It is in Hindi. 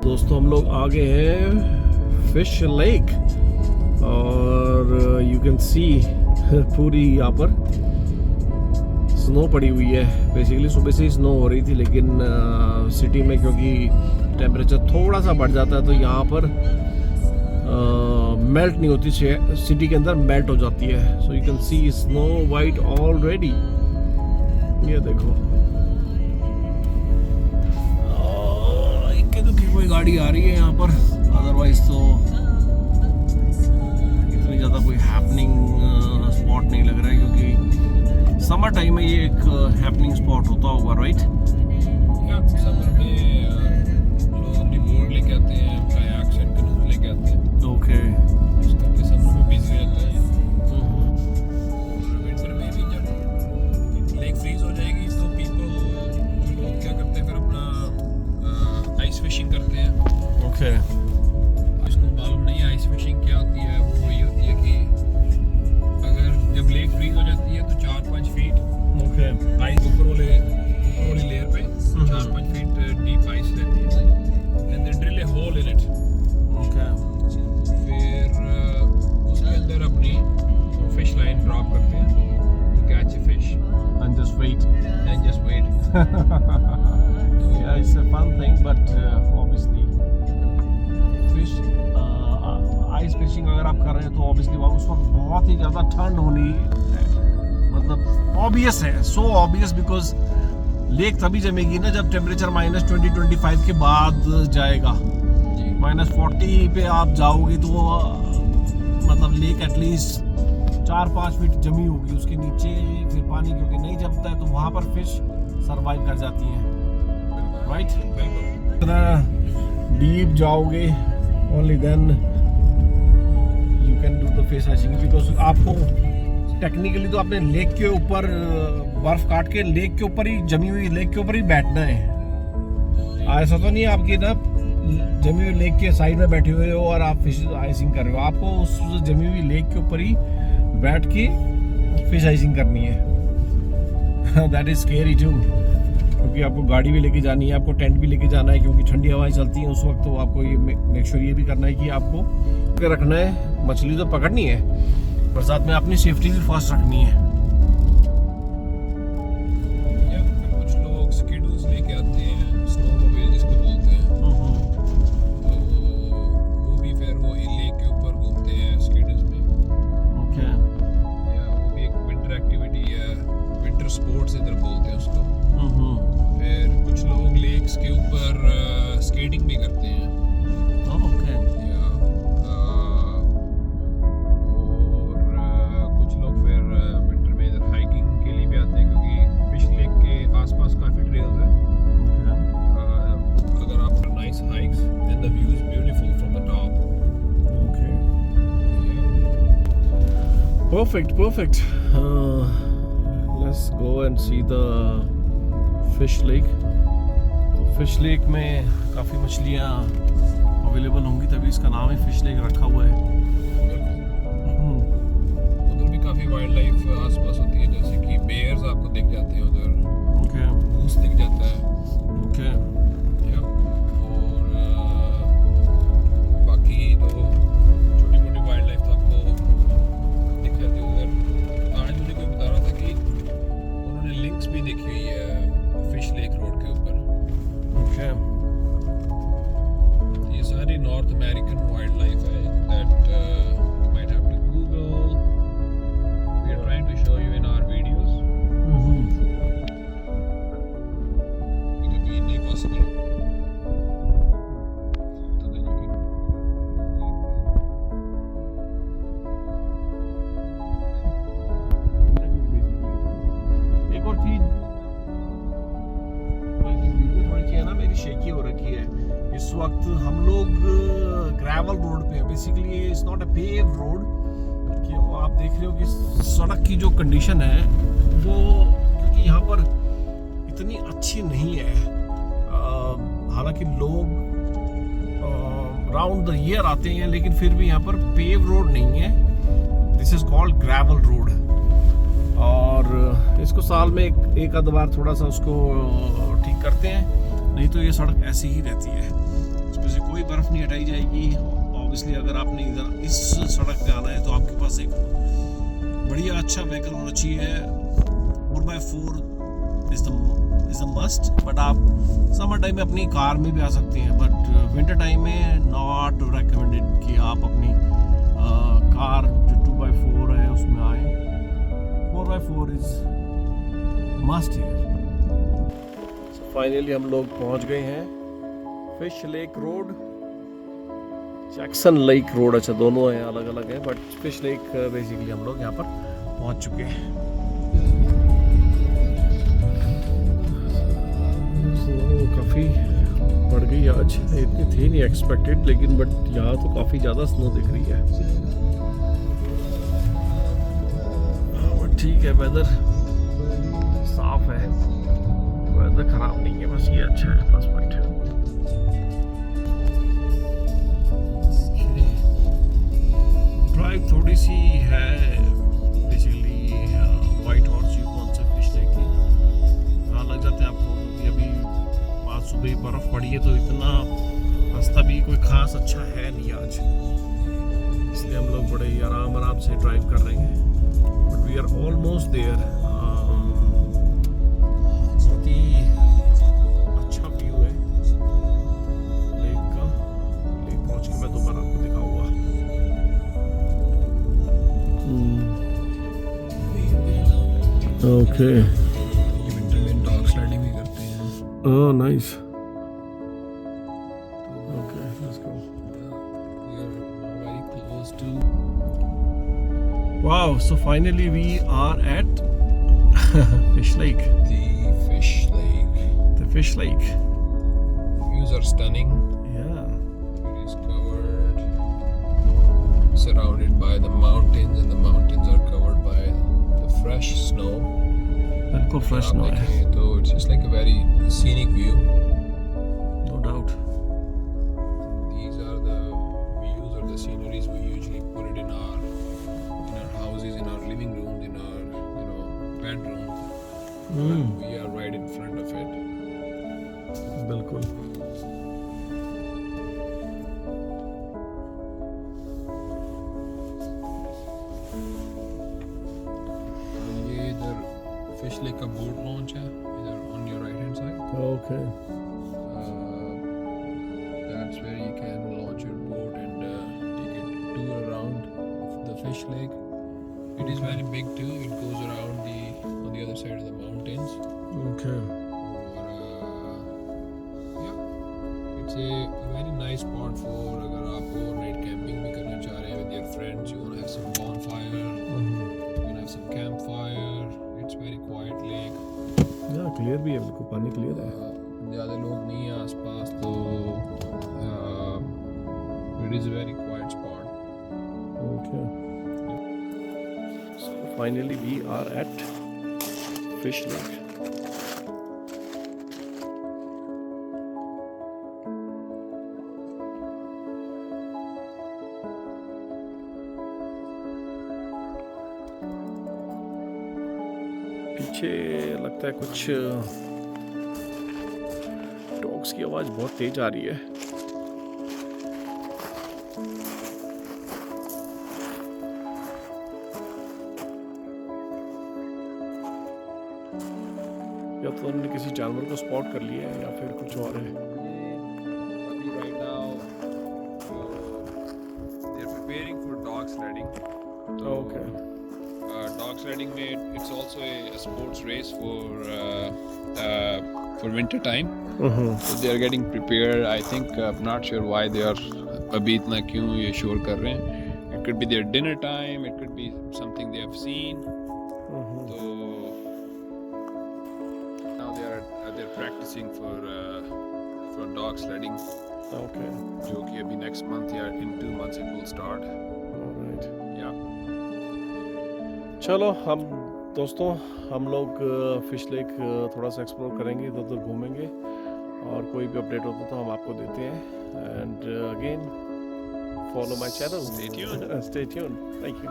दोस्तों हम लोग आ गए हैं फिश लेक और यू कैन सी पूरी यहाँ पर स्नो पड़ी हुई है। बेसिकली सुबह से ही स्नो हो रही थी, लेकिन सिटी में क्योंकि टेम्परेचर थोड़ा सा बढ़ जाता है तो यहाँ पर मेल्ट नहीं होती, सिटी के अंदर मेल्ट हो जाती है। So you can see snow white already. ये देखो कोई गाड़ी आ रही है यहाँ पर, अदरवाइज तो इतनी ज़्यादा कोई हैपनिंग स्पॉट नहीं लग रहा है, क्योंकि समर टाइम में ये एक हैपनिंग स्पॉट होता होगा, राइट? समर में लोग अपनी बोर्ड लेके आते हैं, कायाक्स एंड कैनोज लेके आते हैं। ओके, इस करके समर में बिजी रहता है। और विंटर में भी जब लेक फ्रीज हो जाएगी तो लोग क्या करते हैं, फिर अपना आइस फिशिंग करते हैं। ओके, इसको मालूम नहीं है आइस फिशिंग क्या होती है। वो ये होती है कि अगर जब लेक फ्रीज हो जाती है तो 4-5 फीट आइस ऊपर वाली लेयर पे 4-5 फीट डीप आइस रहती है, and they drill a hole in it. Okay, फिर उसके अंदर अपनी फिश लाइन ड्रॉप करते हैं to catch a fish and just wait. And just wait. Yeah, it's a fun thing, but obviously fish ice fishing अगर आप कर रहे हैं तो obviously उस वक्त बहुत ही ज़्यादा ठंड होनी है, मतलब obvious है, so obvious because लेक तभी जमेगी ना जब टेम्परेचर -20-25 के बाद जाएगा। -40 पे आप जाओगे तो मतलब लेक एटलीस्ट 4-5 फीट जमी होगी, उसके नीचे फिर पानी क्योंकि नहीं जमता है तो वहाँ पर फिश सरवाइव कर जाती हैं, राइट? इतना डीप जाओगे only then you can do the fish hiking, because आपको टेक्निकली तो आपने लेक के ऊपर बर्फ काट के लेक के ऊपर ही जमी हुई लेक के ऊपर ही बैठना है। ऐसा तो नहीं है आपकी ना जमी हुई लेक के साइड में बैठे हुए हो और आप फिश हाइकिंग कर रहे हो, आपको उस जमी हुई लेक के ऊपर ही बैठ के फिश हाइकिंग करनी है। दैट इज स्केरी टू, क्योंकि आपको गाड़ी भी लेके जानी है, आपको टेंट भी लेके जाना है, क्योंकि ठंडी हवाएं चलती हैं उस वक्त। तो आपको ये मेक श्योर ये भी करना है कि आपको रखना है, मछली तो पकड़नी है पर साथ में अपनी सेफ्टी भी फर्स्ट रखनी है। कुछ लोग स्कीडूज लेके आते हैं, स्नोमोबाइल जिसको बोलते हैं, तो वो भी फिर वो लेक के ऊपर घूमते हैं स्कीडूज में। ओके, या वो भी एक विंटर एक्टिविटी है, विंटर स्पोर्ट्स इधर बोलते हैं उसको। फिर कुछ लोग लेक्स के ऊपर स्केटिंग भी करते हैं। ओके, या और कुछ लोग फिर विंटर में इधर हाइकिंग के लिए भी आते हैं, क्योंकि फिश लेक के आसपास काफ़ी ट्रेल्स हैं। अगर आप nice hikes and the view is beautiful from the top. Okay, perfect. Let's go and see the fish lake. तो फिश लेक में काफ़ी मछलियाँ अवेलेबल होंगी, तभी इसका नाम ही फिश लेक रखा हुआ है। उधर भी काफ़ी वाइल्ड लाइफ आसपास होती है, जैसे कि बेयर्स आपको दिख जाते हैं उधर। ओके, मूस दिख जाता है। ओके, और बाकी तो छोटी मोटी वाइल्ड लाइफ तो आपको दिख जाती है उधर। आज मुझे कोई बता रहा था कि उन्होंने लिंक्स भी देखी हुई है फिश लेक रोड के ऊपर। ओके, ये सारी नॉर्थ अमेरिकन वाइल्ड लाइफ है that you might have to Google. We are trying to show you in our videos. It could be नहीं possible, so then you can एक और चीज वीडियो थोड़ी सी है ना मेरी शेकी हो रखी है इस वक्त। हम लोग ग्रेवल रोड पे है, basically it's not a pave road. कि आप देख रहे हो कि सड़क की जो कंडीशन है वो, क्योंकि यहाँ पर इतनी अच्छी नहीं है। हालांकि लोग राउंड द ईयर आते हैं, लेकिन फिर भी यहाँ पर पेव रोड नहीं है। This is called gravel road, और इसको साल में एक आध बार थोड़ा सा उसको ठीक करते हैं, नहीं तो ये सड़क ऐसी ही रहती है। तरफ नहीं हटाई जाएगी। ऑब्वियसली अगर आपने इधर इस सड़क पे आना है तो आपके पास एक बढ़िया अच्छा व्हीकल होना चाहिए। 4x4 is the must, but आप समर टाइम में अपनी कार में भी आ सकते हैं, बट विंटर टाइम में नॉट रिकमेंडेड कि आप अपनी कार जो 2x4 है उसमें आए। 4x4 is must here. Finally हम लोग पहुंच गए हैं fish lake road, Jackson lake road. अच्छा दोनों हैं, अलग अलग है, बट फिश लेक बेसिकली हम लोग यहाँ पर पहुंच चुके हैं। काफ़ी बढ़ गई आज, इतनी थी नहीं एक्सपेक्टेड, लेकिन बट यहाँ तो काफ़ी ज़्यादा स्नो दिख रही है। बट ठीक है, वेदर साफ है, वेदर ख़राब नहीं है, बस ये अच्छा है प्लस पॉइंट। ड्राइव थोड़ी सी है basically white horse view point से फिश लेक की, वहाँ लग जाते हैं आपको, क्योंकि अभी आज सुबह बर्फ़ पड़ी है तो इतना रास्ता भी कोई ख़ास अच्छा है नहीं आज, इसलिए हम लोग बड़े ही आराम से ड्राइव कर रहे हैं। But we are almost there. बहुत ही अच्छा व्यू है लेक का। लेक पहुँच के मैं दोबारा आपको दिखाऊंगा। ओके, विंटर में डॉग स्लाइडिंग भी करते हैं। Oh nice, okay let's go. We are very close to Wow, so finally we are at Fish Lake. the fish lake. The Fish Lake. Views are stunning. Yeah. It is covered, surrounded by the mountains, and the mountains are covered by the fresh snow. बिल्कुल fresh snow है, So it's just like a very scenic view. no doubt. These are the views or the sceneries we usually put it in our houses, in our living rooms, in our bedrooms. But we are right in front of it. बिल्कुल। ये इधर फिश लेक का बोट लॉन्च है, इधर on your right hand side. Okay. That's where you can launch your boat and take a tour around the fish lake. It is very big too. It goes around on the other side of the mountains. Okay. Yeah, it's a very nice spot for अगर आप overnight camping भी करना चाह रहे हैं with your friends. You wanna have some bonfire. You wanna have some campfire. It's very quiet lake. Yeah, clear भी है, बिल्कुल पानी क्लियर है। ज़्यादा लोग नहीं हैं आसपास, तो it is a very quiet spot. Okay. So finally we are at Fish Lake. पीछे लगता है कुछ डॉग्स की आवाज़ बहुत तेज आ रही है। या तो उन्होंने किसी जानवर को स्पॉट कर लिया है या फिर कुछ और है। अभी right now they're preparing for dog sledding. So, Okay. Dog sledding में it's also a sports race for winter time. So they are getting prepared. I think I'm not sure why they are अभी इतना क्यों ये शोर कर रहे हैं. It could be their dinner time. It could be something they have seen. So now they're practicing for dog sledding. Okay. जो कि अभी next month या in 2 months it will start. Alright. Yeah. चलो दोस्तों हम लोग फिश लेक थोड़ा सा एक्सप्लोर करेंगे, इधर उधर घूमेंगे, और कोई भी अपडेट होता तो हम आपको देते हैं। And again follow my channel, Stay tuned. Stay tuned. Thank you.